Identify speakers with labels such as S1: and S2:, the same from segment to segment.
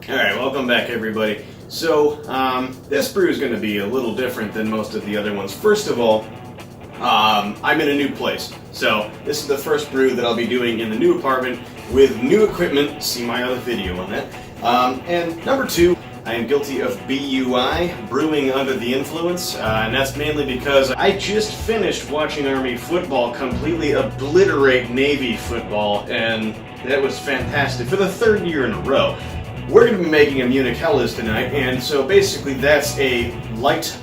S1: Alright, welcome back everybody. So, this brew is going to be a little different than most of the other ones. First of all, I'm in a new place. So, this is the first brew that I'll be doing in the new apartment with new equipment. See my other video on that. And number two, I am guilty of BUI, brewing under the influence, and that's mainly because I just finished watching Army football completely obliterate Navy football, and that was fantastic for the third year in a row. We're going to be making a Munich Helles tonight, and so basically that's a light,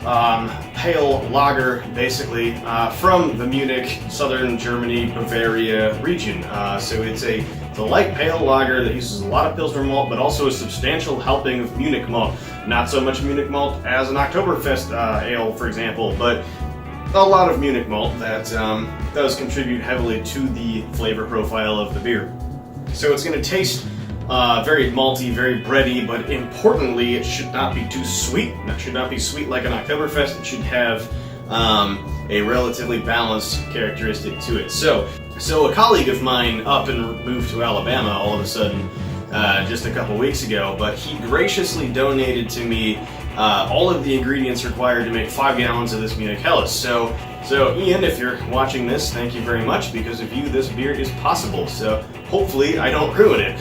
S1: pale lager, basically, from the Munich, southern Germany, Bavaria region. So it's a light pale lager that uses a lot of Pilsner malt, but also a substantial helping of Munich malt. Not so much Munich malt as an Oktoberfest ale, for example, but a lot of Munich malt that does contribute heavily to the flavor profile of the beer. So it's going to taste very malty, very bready, but importantly, it should not be too sweet. It should not be sweet like an Oktoberfest. It should have a relatively balanced characteristic to it. So a colleague of mine up and moved to Alabama all of a sudden just a couple weeks ago, but he graciously donated to me all of the ingredients required to make 5 gallons of this Munich Helles. So Ian, if you're watching this, thank you very much, because of you this beer is possible. So hopefully I don't ruin it.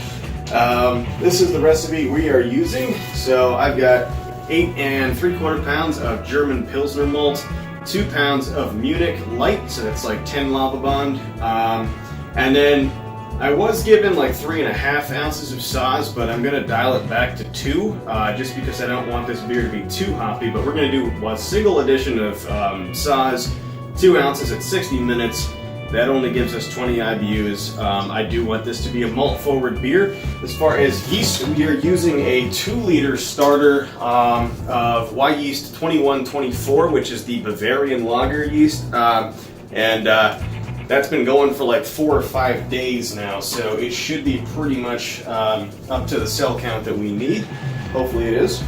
S1: This is the recipe we are using. So I've got 8 3/4 pounds of German Pilsner malt, 2 pounds of Munich Light, so that's like 10 Lavabond, and then I was given like 3.5 ounces of Saaz, but I'm going to dial it back to 2, just because I don't want this beer to be too hoppy, but we're going to do a single addition of Saaz, 2 ounces at 60 minutes. That only gives us 20 IBUs. I do want this to be a malt-forward beer. As far as yeast, we are using a 2-liter starter of Y Yeast 2124, which is the Bavarian lager yeast. And that's been going for like 4 or 5 days now, so it should be pretty much up to the cell count that we need. Hopefully it is.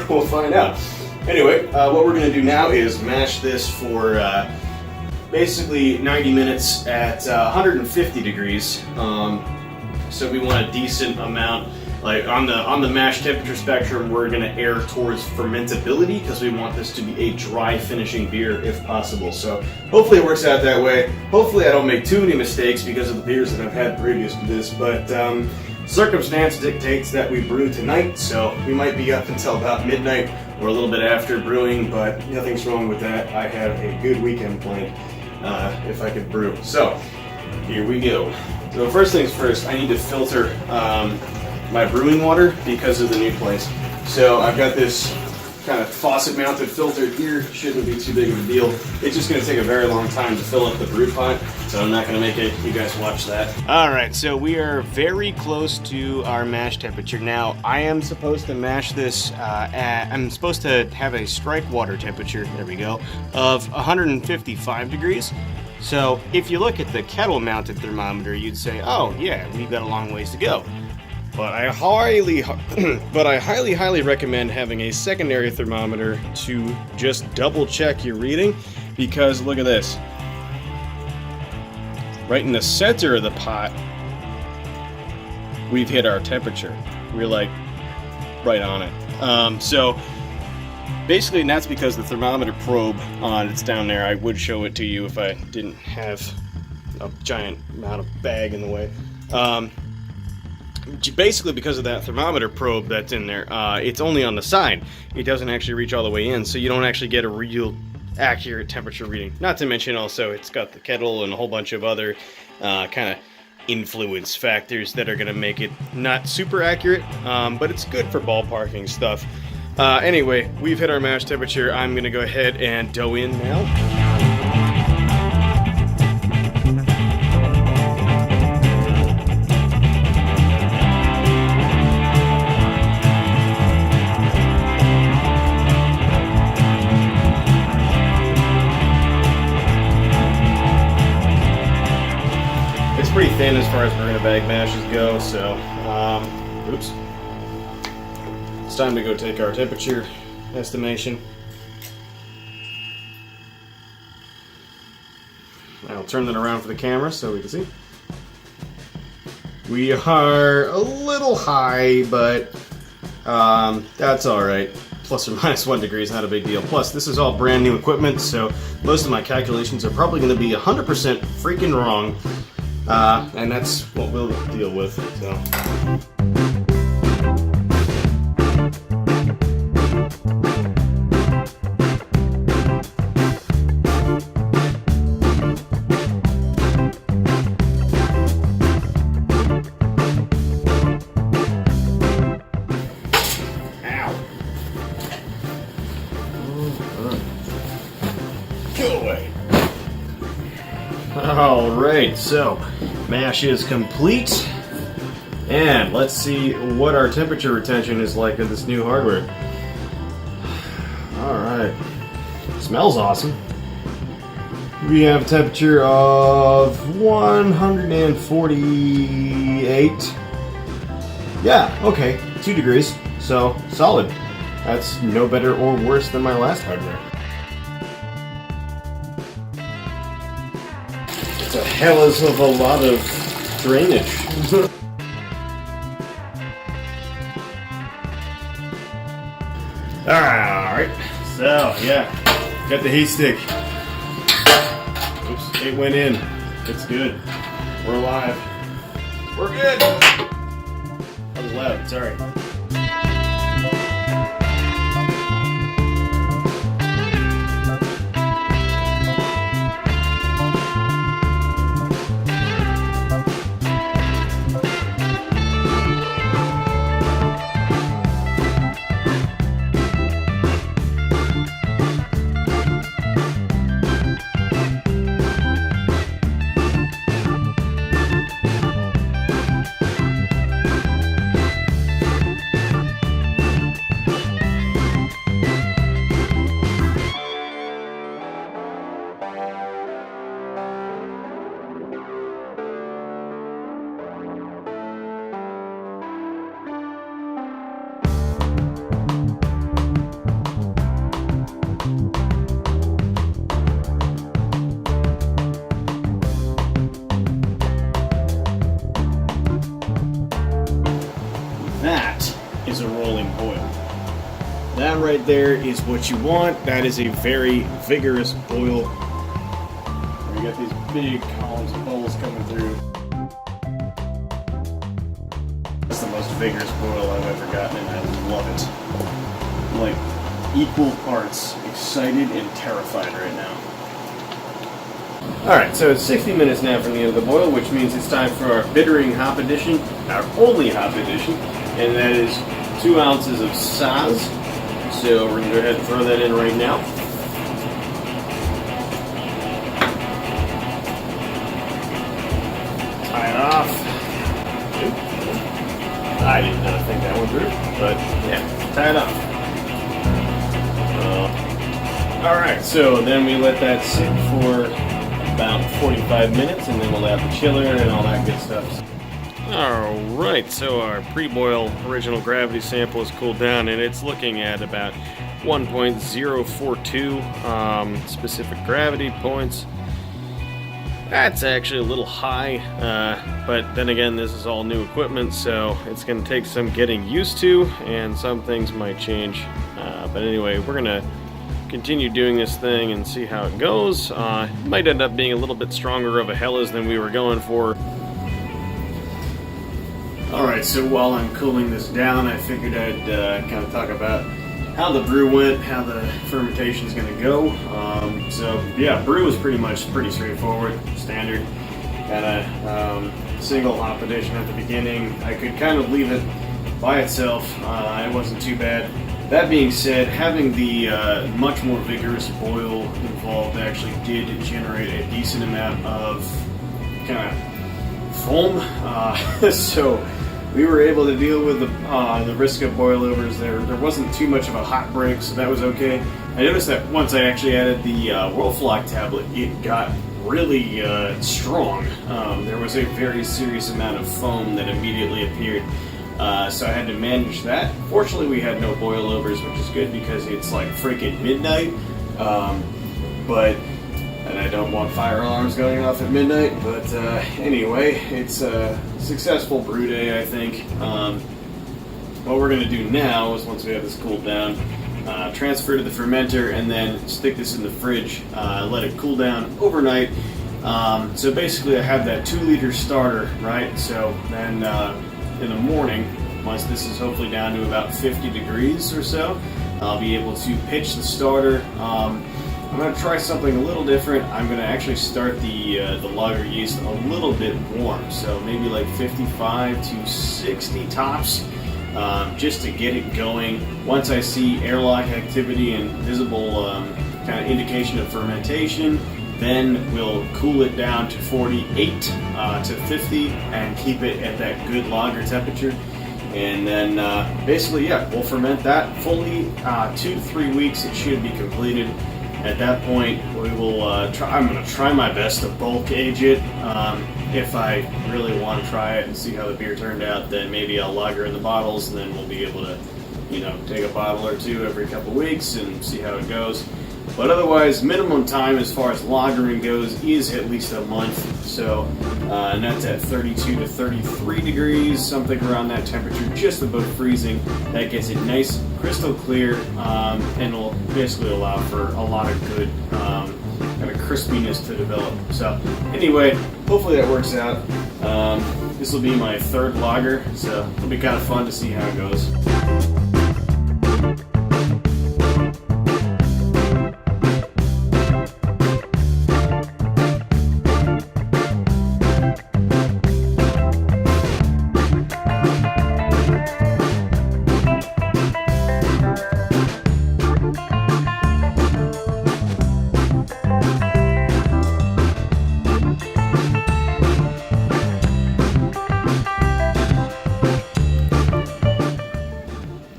S1: We'll find out. Anyway, what we're going to do now is mash this for basically 90 minutes at 150 degrees. So we want a decent amount, like on the mash temperature spectrum, we're going to err towards fermentability because we want this to be a dry finishing beer if possible. So hopefully it works out that way. Hopefully I don't make too many mistakes because of the beers that I've had previous to this, but circumstance dictates that we brew tonight, so we might be up until about midnight or a little bit after brewing, but nothing's wrong with that. I have a good weekend planned if I could brew. So here we go. So first things first, I need to filter my brewing water because of the new place. So I've got this kind of faucet mounted filter here. Shouldn't be too big of a deal. It's just going to take a very long time to fill up the brew pot, so I'm not going to make it. You guys watch that. Alright, so we are very close to our mash temperature. Now, I am supposed to mash this I'm supposed to have a strike water temperature, there we go, of 155 degrees. So if you look at the kettle mounted thermometer, you'd say, oh yeah, we've got a long ways to go. But I highly recommend having a secondary thermometer to just double check your reading, because look at this. Right in the center of the pot, we've hit our temperature. We're like right on it. So basically, and that's because the thermometer probe it's down there. I would show it to you if I didn't have a giant amount of bag in the way. Basically, because of that thermometer probe that's in there, it's only on the side. It doesn't actually reach all the way in, so you don't actually get a real accurate temperature reading. Not to mention also it's got the kettle and a whole bunch of other kind of influence factors that are going to make it not super accurate, but it's good for ballparking stuff. Anyway, we've hit our mash temperature. I'm going to go ahead and dough in now. Pretty thin as far as Marina bag mashes go, so oops. It's time to go take our temperature estimation. I'll turn that around for the camera so we can see. We are a little high, but That's alright. Plus or minus 1 degree is not a big deal. Plus, this is all brand new equipment, so most of my calculations are probably going to be 100% freaking wrong. And that's what we'll deal with, so. Alright, so mash is complete, and let's see what our temperature retention is like of this new hardware. Alright, smells awesome. We have a temperature of 148. Yeah, okay, 2 degrees, so solid. That's no better or worse than my last hardware. A hell is of a lot of drainage. Alright, so yeah, got the heat stick. Oops, it went in. It's good. We're alive. We're good. That was loud, sorry. That is a rolling boil. That right there is what you want. That is a very vigorous boil. We got these big columns of bubbles coming through. That's the most vigorous boil I've ever gotten, and I love it. I'm like equal parts excited and terrified right now. Alright, so it's 60 minutes now from the end of the boil, which means it's time for our bittering hop addition, our only hop addition, and that is 2 ounces of Saaz. So we're going to go ahead and throw that in right now. Tie it off. I did not think that one through, but yeah, tie it off. Alright, so then we let that sit for about 45 minutes, and then we'll add the chiller and all that good stuff. Alright, so our pre-boil original gravity sample is cooled down, and it's looking at about 1.042 specific gravity points. That's actually a little high, but then again, this is all new equipment, so it's going to take some getting used to, and some things might change. But anyway, we're going to continue doing this thing and see how it goes. It might end up being a little bit stronger of a Helles than we were going for. Alright, so while I'm cooling this down, I figured I'd kind of talk about how the brew went, how the fermentation is going to go. So yeah, brew was pretty straightforward, standard. Got a single hop addition at the beginning. I could kind of leave it by itself. It wasn't too bad. That being said, having the much more vigorous boil involved actually did generate a decent amount of kind of foam. So we were able to deal with the risk of boilovers. There wasn't too much of a hot break, so that was okay. I noticed that once I actually added the Whirlfloc tablet, it got really strong. There was a very serious amount of foam that immediately appeared. So I had to manage that. Fortunately, we had no boilovers, which is good because it's like freaking midnight. And I don't want fire alarms going off at midnight. But anyway, it's a successful brew day, I think. what we're going to do now is, once we have this cooled down, transfer to the fermenter and then stick this in the fridge, let it cool down overnight. So basically I have that 2-liter starter, right? So then in the morning, once this is hopefully down to about 50 degrees or so, I'll be able to pitch the starter. I'm going to try something a little different. I'm going to actually start the lager yeast a little bit warm, so maybe like 55 to 60 tops, just to get it going. Once I see airlock activity and visible kind of indication of fermentation, then we'll cool it down to 48 to 50 and keep it at that good lager temperature. And then basically, yeah, we'll ferment that fully. 2 to 3 weeks, it should be completed. At that point, we will I'm going to try my best to bulk age it. If I really want to try it and see how the beer turned out, then maybe I'll lager in the bottles, and then we'll be able to, take a bottle or two every couple weeks and see how it goes. But otherwise, minimum time as far as lagering goes is at least a month. So, and that's at 32 to 33 degrees, something around that temperature, just above freezing. That gets it nice, crystal clear, and will basically allow for a lot of good kind of crispiness to develop. So, anyway, hopefully that works out. This will be my 3rd lager, so it'll be kind of fun to see how it goes.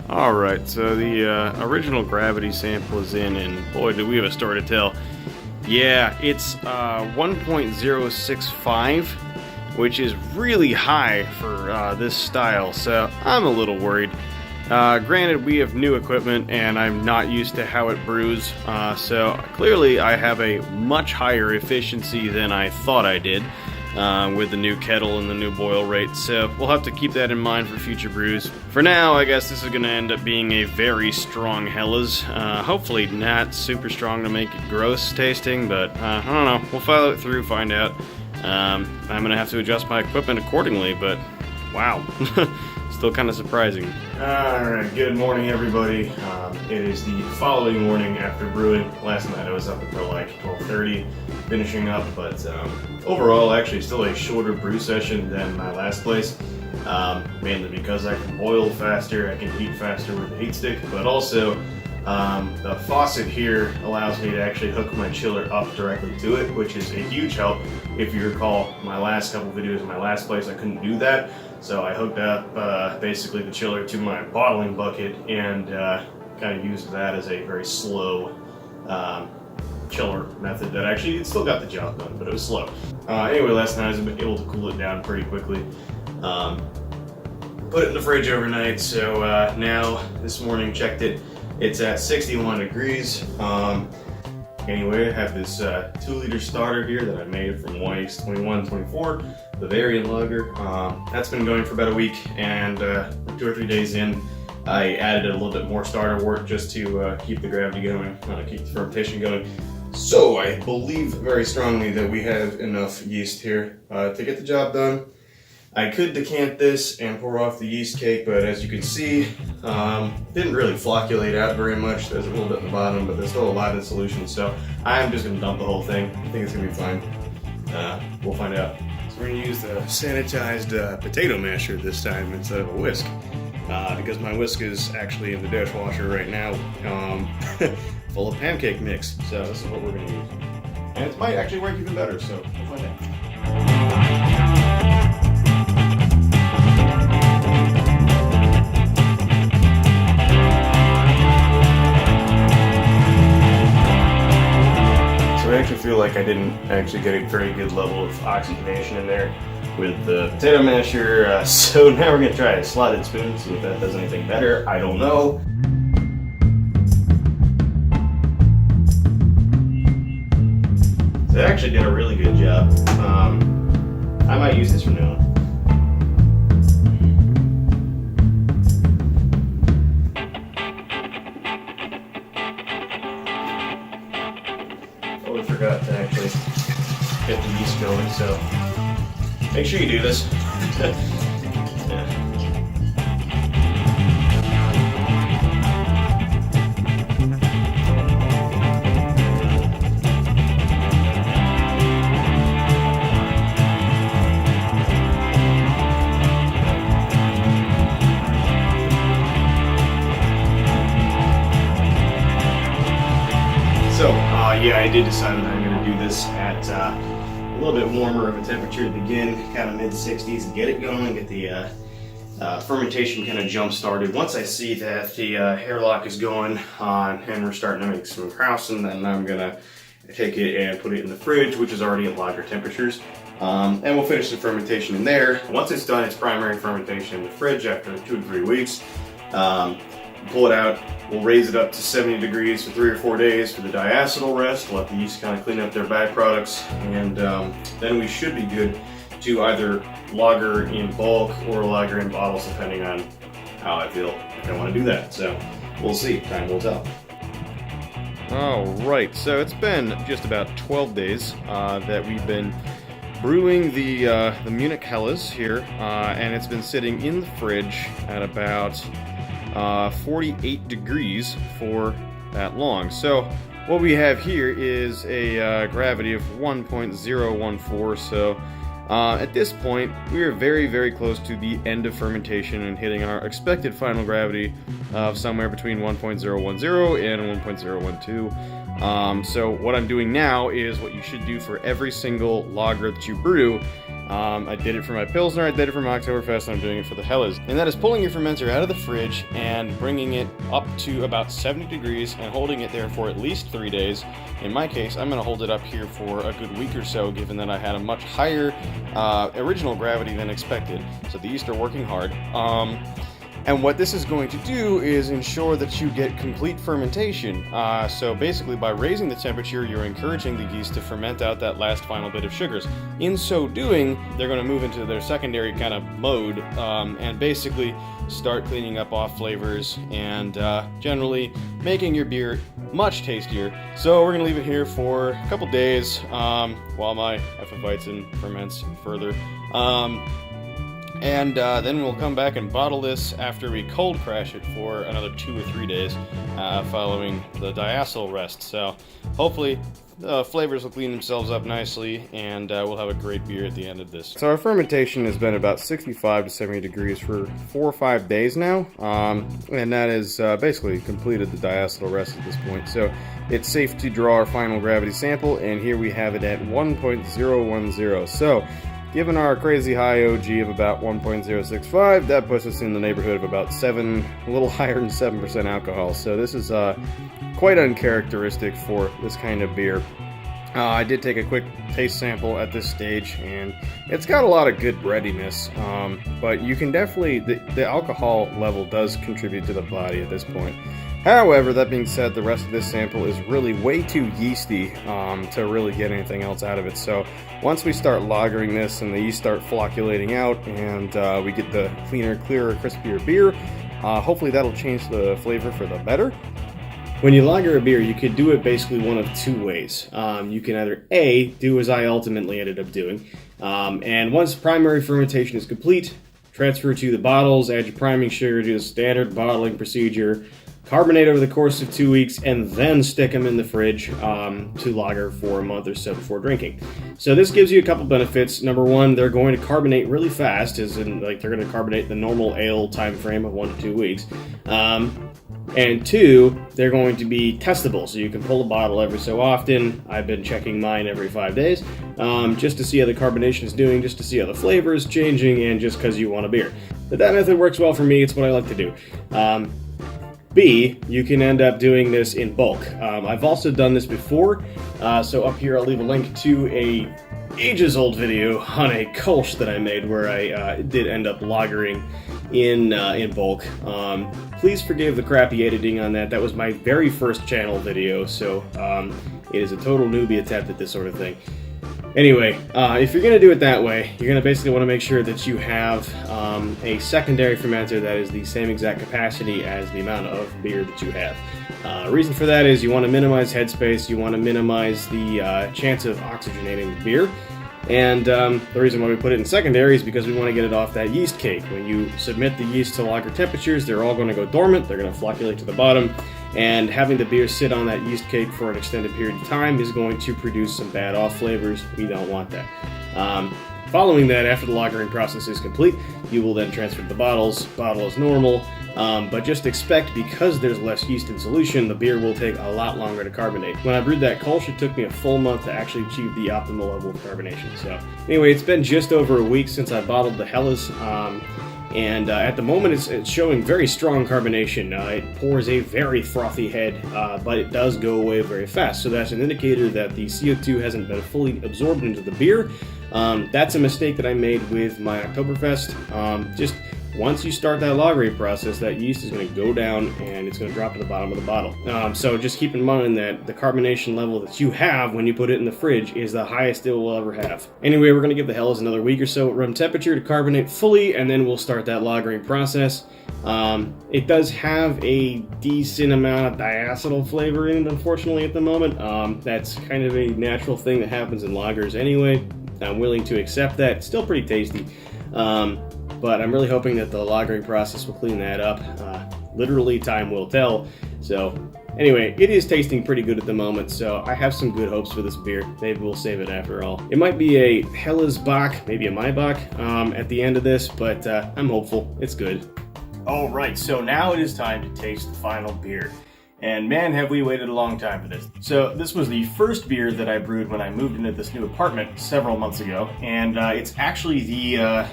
S1: Alright, so the original gravity sample is in, and boy, do we have a story to tell. Yeah, it's 1.065, which is really high for this style, so I'm a little worried. Granted, we have new equipment, and I'm not used to how it brews, so clearly I have a much higher efficiency than I thought I did. With the new kettle and the new boil rate, so we'll have to keep that in mind for future brews. For now, I guess this is going to end up being a very strong Helles. Hopefully not super strong to make it gross tasting, but I don't know. We'll follow it through, find out. I'm going to have to adjust my equipment accordingly, but wow. Still kind of surprising. Alright, good morning everybody. It is the following morning after brewing. Last night I was up until like 12:30 finishing up, but overall actually still a shorter brew session than my last place. Mainly because I can boil faster, I can heat faster with the heat stick, but also the faucet here allows me to actually hook my chiller up directly to it, which is a huge help. If you recall my last couple videos in my last place, I couldn't do that. So I hooked up basically the chiller to my bottling bucket and kind of used that as a very slow chiller method that actually it still got the job done, but it was slow. Anyway, last night I was able to cool it down pretty quickly. Put it in the fridge overnight, so now this morning checked it. It's at 61 degrees. Anyway, I have this 2-liter starter here that I made from White's 2124, Bavarian lager. That's been going for about a week, and 2 or 3 days in, I added a little bit more starter wort just to keep the gravity going, keep the fermentation going. So I believe very strongly that we have enough yeast here to get the job done. I could decant this and pour off the yeast cake, but as you can see, didn't really flocculate out very much. There's a little bit at the bottom, but there's still a lot in solution, so I'm just gonna dump the whole thing. I think it's gonna be fine. We'll find out. So we're gonna use the sanitized potato masher this time instead of a whisk, because my whisk is actually in the dishwasher right now, full of pancake mix. So this is what we're gonna use. And it might actually work even better, so we'll find out. I actually feel like I didn't actually get a very good level of oxygenation in there with the potato masher, so now we're going to try a slotted spoon, see if that does anything better. I don't know. So it actually did a really good job. I might use this from now on. yeast going, so make sure you do this. Yeah. So, yeah, I did decide that I'm going to do this at a little bit warmer of a temperature to begin, kind of mid-60s, and get it going, get the fermentation kind of jump started. Once I see that the hairlock is going on and we're starting to make some krausen, then I'm going to take it and put it in the fridge, which is already at lager temperatures. And we'll finish the fermentation in there. Once it's done its primary fermentation in the fridge after 2 to 3 weeks, pull it out. We'll raise it up to 70 degrees for 3 or 4 days for the diacetyl rest, let the yeast kind of clean up their byproducts, and then we should be good to either lager in bulk or lager in bottles, depending on how I feel if I want to do that. So we'll see, time will tell. Alright, so it's been just about 12 days that we've been brewing the Munich Helles here, and it's been sitting in the fridge at about 48 degrees for that long. So what we have here is a gravity of 1.014, so at this point we are very, very close to the end of fermentation and hitting our expected final gravity of somewhere between 1.010 and 1.012. So what I'm doing now is what you should do for every single lager that you brew. I did it for my Pilsner, I did it for my Oktoberfest, and I'm doing it for the Helles. And that is pulling your fermenter out of the fridge and bringing it up to about 70 degrees and holding it there for at least 3 days. In my case, I'm going to hold it up here for a good week or so, given that I had a much higher original gravity than expected. So the yeast are working hard. And what this is going to do is ensure that you get complete fermentation. So basically, by raising the temperature, you're encouraging the yeast to ferment out that last final bit of sugars. In so doing, they're going to move into their secondary kind of mode and basically start cleaning up off flavors and generally making your beer much tastier. So we're going to leave it here for a couple days while my Hefeweizen ferments further. And then we'll come back and bottle this after we cold crash it for another 2 or 3 days following the diacetyl rest. So hopefully the flavors will clean themselves up nicely and we'll have a great beer at the end of this. So our fermentation has been about 65 to 70 degrees for 4 or 5 days now, and that is basically completed the diacetyl rest at this point. So it's safe to draw our final gravity sample, and here we have it at 1.010. So given our crazy high OG of about 1.065, that puts us in the neighborhood of about a little higher than 7% alcohol. So this is quite uncharacteristic for this kind of beer. I did take a quick taste sample at this stage, and it's got a lot of good breadiness, but you can definitely, the alcohol level does contribute to the body at this point. However, that being said, the rest of this sample is really way too yeasty to really get anything else out of it. So once we start lagering this and the yeast start flocculating out and we get the cleaner, clearer, crispier beer, hopefully that'll change the flavor for the better. When you lager a beer, you could do it basically one of 2 ways. You can either A, do as I ultimately ended up doing, and once primary fermentation is complete, transfer to the bottles, add your priming sugar, do the standard bottling procedure, carbonate over the course of 2 weeks, and then stick them in the fridge to lager for a month or so before drinking. So this gives you a couple benefits. Number one, they're going to carbonate really fast, as in like they're going to carbonate the normal ale time frame of 1 to 2 weeks. And 2, they're going to be testable, so you can pull a bottle every so often. I've been checking mine every 5 days, just to see how the carbonation is doing, just to see how the flavor is changing, and just because you want a beer. But that method works well for me. It's what I like to do. B, you can end up doing this in bulk. I've also done this before, so up here I'll leave a link to a ages-old video on a Kolsch that I made where I did end up lagering in bulk. Please forgive the crappy editing on that. That was my very first channel video, so it is a total newbie attempt at this sort of thing. Anyway, if you're going to do it that way, you're going to basically want to make sure that you have a secondary fermenter that is the same exact capacity as the amount of beer that you have. Reason for that is you want to minimize headspace, you want to minimize the chance of oxygenating the beer. And the reason why we put it in secondary is because we want to get it off that yeast cake. When you submit the yeast to lager temperatures, they're all going to go dormant, they're going to flocculate to the bottom, and having the beer sit on that yeast cake for an extended period of time is going to produce some bad off flavors. We don't want that. Following that, after the lagering process is complete, you will then transfer to the bottles, bottle as normal, but just expect, because there's less yeast in solution, the beer will take a lot longer to carbonate. When I brewed that Kolsch, it took me a full month to actually achieve the optimal level of carbonation. So anyway, it's been just over a week since I bottled the Helles, and at the moment it's showing very strong carbonation. It pours a very frothy head, but it does go away very fast, so that's an indicator that the CO2 hasn't been fully absorbed into the beer. That's a mistake that I made with my Oktoberfest. Just once you start that lagering process, that yeast is going to go down and it's going to drop to the bottom of the bottle. So just keep in mind that the carbonation level that you have when you put it in the fridge is the highest it will ever have. Anyway, we're going to give the Helles another week or so at room temperature to carbonate fully, and then we'll start that lagering process. It does have a decent amount of diacetyl flavor in it, unfortunately, at the moment. That's kind of a natural thing that happens in lagers anyway. I'm willing to accept that. It's still pretty tasty. But I'm really hoping that the lagering process will clean that up. Literally, time will tell. So, anyway, it is tasting pretty good at the moment, so I have some good hopes for this beer. Maybe we'll save it after all. It might be a Helles Bock, maybe a Maibock at the end of this, but I'm hopeful. It's good. Alright, so now it is time to taste the final beer. And man, have we waited a long time for this. So this was the first beer that I brewed when I moved into this new apartment several months ago, and it's actually the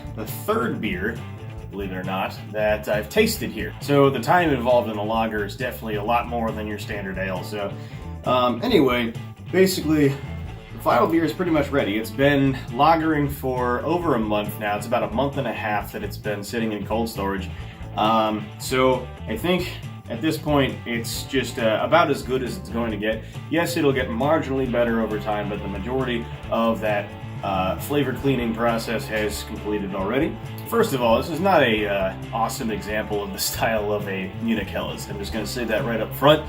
S1: third beer, believe it or not, that I've tasted here. So the time involved in a lager is definitely a lot more than your standard ale. So anyway, basically, the final beer is pretty much ready. It's been lagering for over a month now. It's about a month and a half that it's been sitting in cold storage. So I think at this point, it's just about as good as it's going to get. Yes, it'll get marginally better over time, but the majority of that flavor cleaning process has completed already. First of all, this is not a awesome example of the style of a Munich Helles. I'm just going to say that right up front.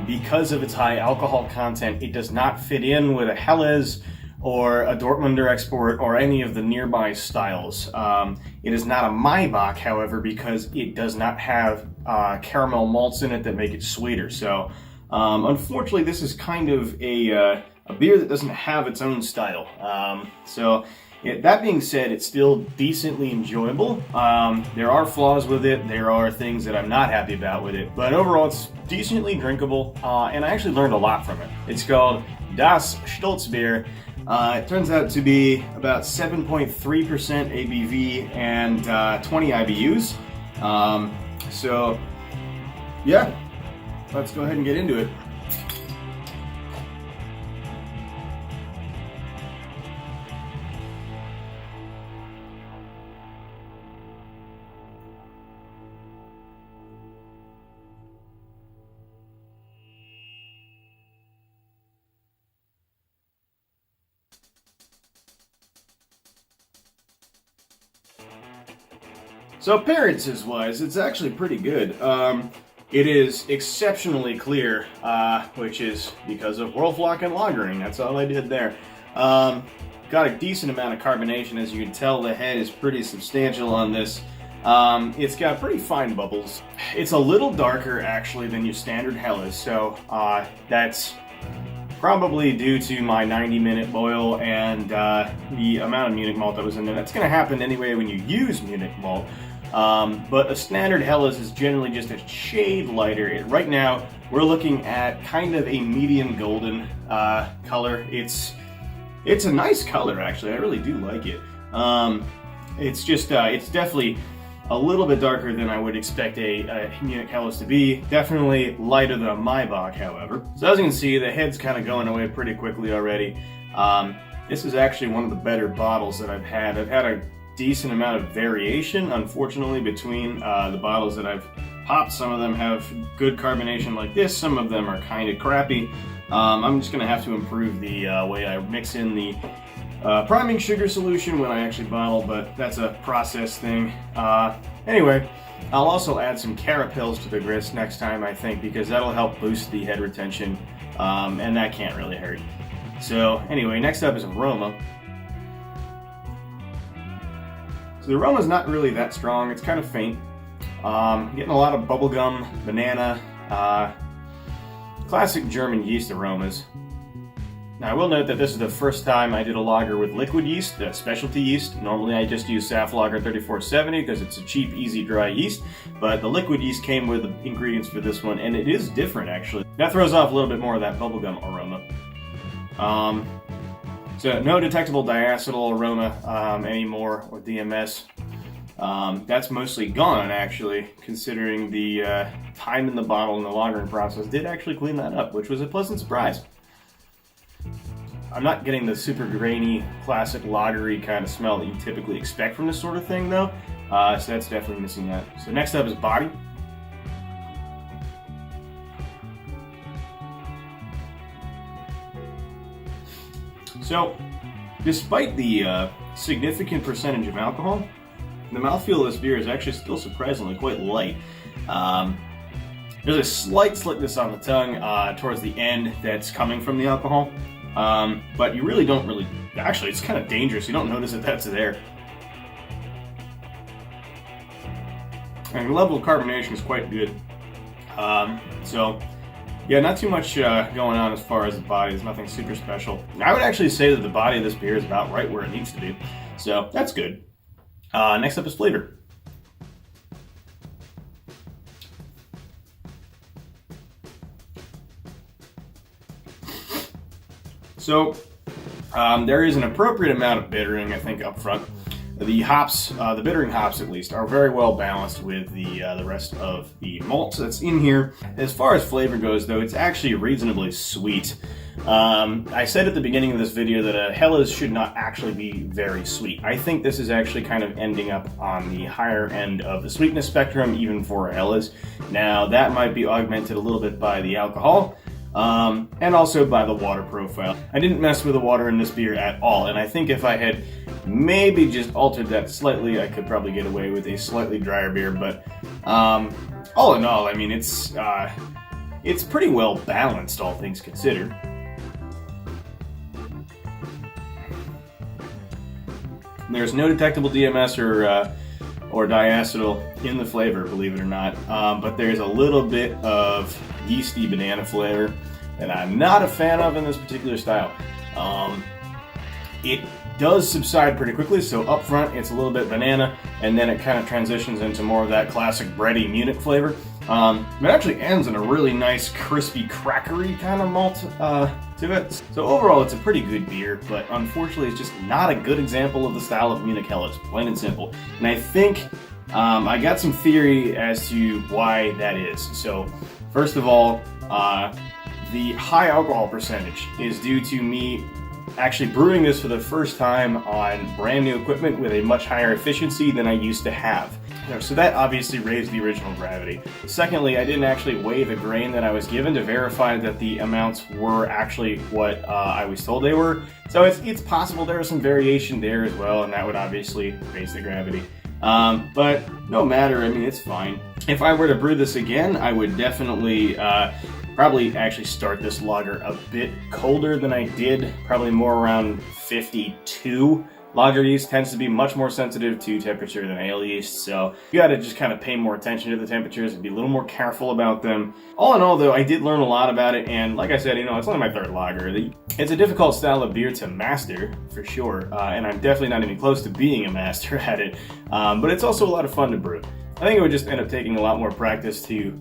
S1: Because of its high alcohol content, it does not fit in with a Helles or a Dortmunder Export or any of the nearby styles. It is not a Maibock, however, because it does not have caramel malts in it that make it sweeter. So unfortunately, this is kind of a beer that doesn't have its own style. That being said, it's still decently enjoyable. There are flaws with it. There are things that I'm not happy about with it. But overall, it's decently drinkable, and I actually learned a lot from it. It's called Das Stultsbier. It turns out to be about 7.3% ABV and 20 IBUs. So, yeah, let's go ahead and get into it. So appearances-wise, it's actually pretty good. It is exceptionally clear, which is because of Whirlflock and lagering. That's all I did there. Got a decent amount of carbonation. As you can tell, the head is pretty substantial on this. It's got pretty fine bubbles. It's a little darker, actually, than your standard Helles, so that's probably due to my 90-minute boil and the amount of Munich malt that was in there. That's going to happen anyway when you use Munich malt. But a standard Helles is generally just a shade lighter. Right now, we're looking at kind of a medium golden color. It's a nice color, actually. I really do like it. It's definitely a little bit darker than I would expect a Munich Helles to be. Definitely lighter than a Maibock, however. So as you can see, the head's kind of going away pretty quickly already. This is actually one of the better bottles that I've had. I've had a decent amount of variation, unfortunately, between the bottles that I've popped. Some of them have good carbonation like this, some of them are kind of crappy. I'm just going to have to improve the way I mix in the priming sugar solution when I actually bottle, but that's a process thing. Anyway, I'll also add some carapils to the grist next time, I think, because that'll help boost the head retention, and that can't really hurt. So anyway, next up is Aroma.
S2: So the aroma is not really that strong. It's kind of faint. Getting a lot of bubblegum, banana, classic German yeast aromas. Now I will note that this is the first time I did a lager with liquid yeast, specialty yeast. Normally I just use Saf Lager 3470 because it's a cheap, easy, dry yeast, but the liquid yeast came with the ingredients for this one, and it is different actually. That throws off a little bit more of that bubblegum aroma. So no detectable diacetyl aroma anymore, or DMS. That's mostly gone actually, considering the time in the bottle and the lagering process did actually clean that up, which was a pleasant surprise. I'm not getting the super grainy, classic lagery kind of smell that you typically expect from this sort of thing though, so that's definitely missing that. So next up is body. So, despite the significant percentage of alcohol, the mouthfeel of this beer is actually still surprisingly quite light. There's a slight slickness on the tongue towards the end that's coming from the alcohol. But you really don't actually it's kind of dangerous, you don't notice that that's there. And the level of carbonation is quite good. So yeah, not too much going on as far as the body, there's nothing super special. I would actually say that the body of this beer is about right where it needs to be, so that's good. Next up is flavor. So, there is an appropriate amount of bittering, I think, up front. The hops, the bittering hops at least, are very well balanced with the rest of the malt that's in here. As far as flavor goes, though, it's actually reasonably sweet. I said at the beginning of this video that a Helles should not actually be very sweet. I think this is actually kind of ending up on the higher end of the sweetness spectrum, even for a Helles. Now, that might be augmented a little bit by the alcohol. And also by the water profile. I didn't mess with the water in this beer at all, and I think if I had maybe just altered that slightly, I could probably get away with a slightly drier beer, but all in all, I mean, it's pretty well balanced, all things considered. There's no detectable DMS or diacetyl in the flavor, believe it or not, but there's a little bit of yeasty banana flavor that I'm not a fan of in this particular style. It does subside pretty quickly, so up front it's a little bit banana, and then it kind of transitions into more of that classic bready Munich flavor. It actually ends in a really nice, crispy, crackery kind of malt to it. So overall, it's a pretty good beer, but unfortunately, it's just not a good example of the style of Munich Helles, plain and simple. And I think I got some theory as to why that is. So first of all, the high alcohol percentage is due to me actually brewing this for the first time on brand new equipment with a much higher efficiency than I used to have. So that obviously raised the original gravity. Secondly, I didn't actually weigh the grain that I was given to verify that the amounts were actually what I was told they were. So it's possible there was some variation there as well, and that would obviously raise the gravity. But no matter, I mean, it's fine. If I were to brew this again, I would definitely probably actually start this lager a bit colder than I did, probably more around 52. Lager yeast tends to be much more sensitive to temperature than ale yeast, so you gotta just kind of pay more attention to the temperatures and be a little more careful about them. All in all, though, I did learn a lot about it, and like I said, it's only my third lager. It's a difficult style of beer to master, for sure, and I'm definitely not even close to being a master at it, but it's also a lot of fun to brew. I think it would just end up taking a lot more practice to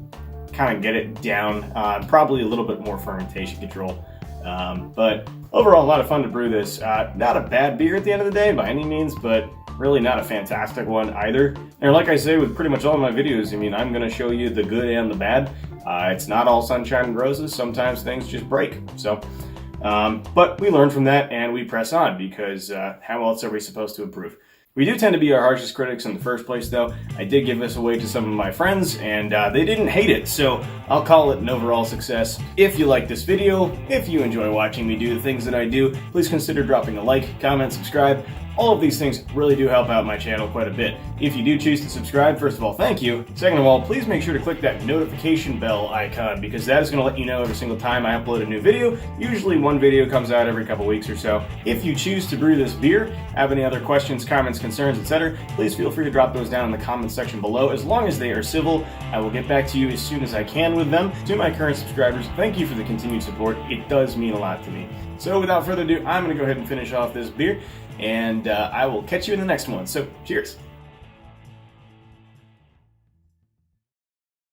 S2: kind of get it down, probably a little bit more fermentation control. But overall, a lot of fun to brew this. Not a bad beer at the end of the day by any means, but really not a fantastic one either. And like I say with pretty much all of my videos, I mean, I'm going to show you the good and the bad. It's not all sunshine and roses. Sometimes things just break. So, but we learn from that and we press on because how else are we supposed to improve? We do tend to be our harshest critics in the first place, though. I did give this away to some of my friends, and they didn't hate it, so I'll call it an overall success. If you like this video, if you enjoy watching me do the things that I do, please consider dropping a like, comment, subscribe, All of these things really do help out my channel quite a bit. If you do choose to subscribe, first of all, thank you. Second of all, please make sure to click that notification bell icon because that is going to let you know every single time I upload a new video. Usually one video comes out every couple weeks or so. If you choose to brew this beer, have any other questions, comments, concerns, etc., please feel free to drop those down in the comments section below. As long as they are civil, I will get back to you as soon as I can with them. To my current subscribers, thank you for the continued support. It does mean a lot to me. So without further ado, I'm going to go ahead and finish off this beer, and I will catch you in the next one. So cheers.